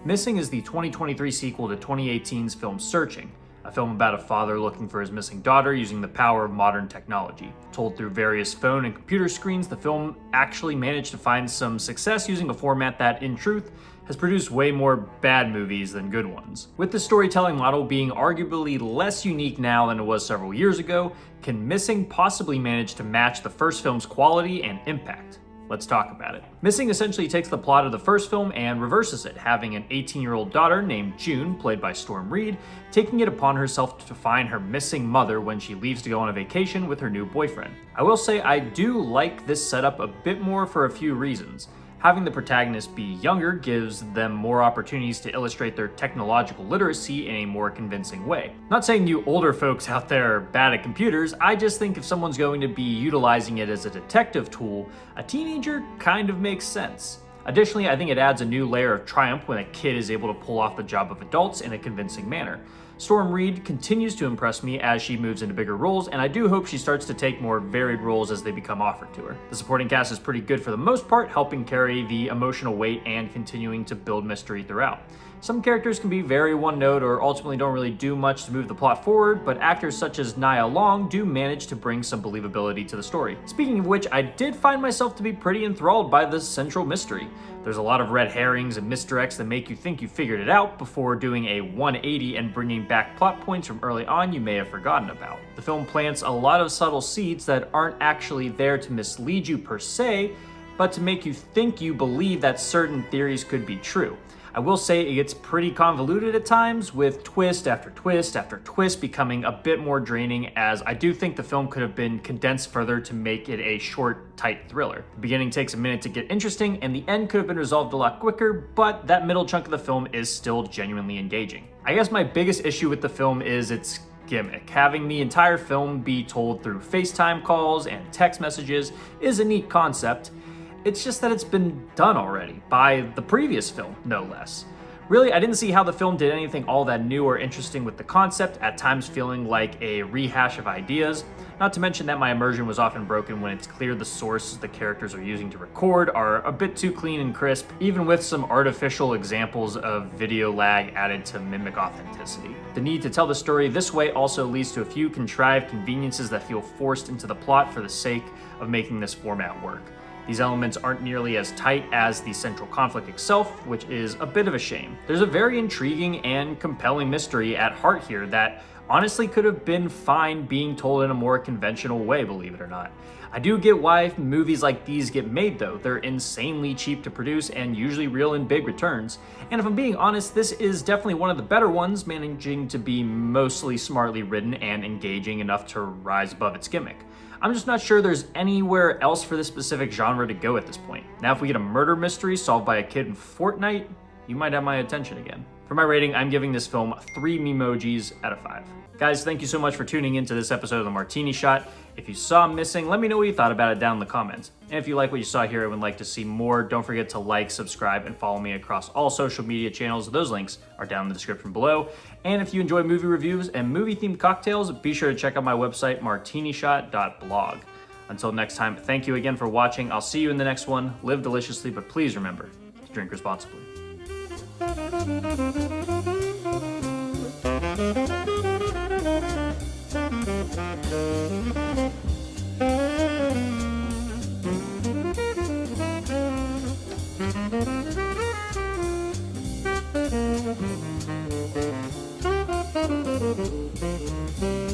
Missing is the 2023 sequel to 2018's film Searching, a film about a father looking for his missing daughter using the power of modern technology. Told through various phone and computer screens, the film actually managed to find some success using a format that, in truth, has produced way more bad movies than good ones. With the storytelling model being arguably less unique now than it was several years ago, can Missing possibly manage to match the first film's quality and impact? Let's talk about it. Missing essentially takes the plot of the first film and reverses it, having an 18-year-old daughter named June, played by Storm Reed, taking it upon herself to find her missing mother when she leaves to go on a vacation with her new boyfriend. I will say I do like this setup a bit more for a few reasons. Having the protagonist be younger gives them more opportunities to illustrate their technological literacy in a more convincing way. Not saying you older folks out there are bad at computers, I just think if someone's going to be utilizing it as a detective tool, a teenager kind of makes sense. Additionally, I think it adds a new layer of triumph when a kid is able to pull off the job of adults in a convincing manner. Storm Reed continues to impress me as she moves into bigger roles, and I do hope she starts to take more varied roles as they become offered to her. The supporting cast is pretty good for the most part, helping carry the emotional weight and continuing to build mystery throughout. Some characters can be very one-note or ultimately don't really do much to move the plot forward, but actors such as Nia Long do manage to bring some believability to the story. Speaking of which, I did find myself to be pretty enthralled by the central mystery. There's a lot of red herrings and misdirects that make you think you figured it out before doing a 180 and bringing back plot points from early on you may have forgotten about. The film plants a lot of subtle seeds that aren't actually there to mislead you per se, but to make you think you believe that certain theories could be true. I will say it gets pretty convoluted at times, with twist after twist after twist becoming a bit more draining, as I do think the film could have been condensed further to make it a short, tight thriller. The beginning takes a minute to get interesting, and the end could have been resolved a lot quicker, but that middle chunk of the film is still genuinely engaging. I guess my biggest issue with the film is its gimmick. Having the entire film be told through FaceTime calls and text messages is a neat concept. It's just that it's been done already, by the previous film, no less. Really, I didn't see how the film did anything all that new or interesting with the concept, at times feeling like a rehash of ideas. Not to mention that my immersion was often broken when it's clear the sources the characters are using to record are a bit too clean and crisp, even with some artificial examples of video lag added to mimic authenticity. The need to tell the story this way also leads to a few contrived conveniences that feel forced into the plot for the sake of making this format work. These elements aren't nearly as tight as the central conflict itself, which is a bit of a shame. There's a very intriguing and compelling mystery at heart here that honestly could have been fine being told in a more conventional way, believe it or not. I do get why movies like these get made though. They're insanely cheap to produce and usually reel in big returns. And if I'm being honest, this is definitely one of the better ones, managing to be mostly smartly written and engaging enough to rise above its gimmick. I'm just not sure there's anywhere else for this specific genre to go at this point. Now, if we get a murder mystery solved by a kid in Fortnite, you might have my attention again. For my rating, I'm giving this film 3 Memojis out of 5. Guys, thank you so much for tuning into this episode of the Martini Shot. If you saw Missing, let me know what you thought about it down in the comments. And if you like what you saw here and would like to see more, don't forget to like, subscribe, and follow me across all social media channels. Those links are down in the description below. And if you enjoy movie reviews and movie-themed cocktails, be sure to check out my website, martinishot.blog. Until next time, thank you again for watching. I'll see you in the next one. Live deliciously, but please remember to drink responsibly. Thank you.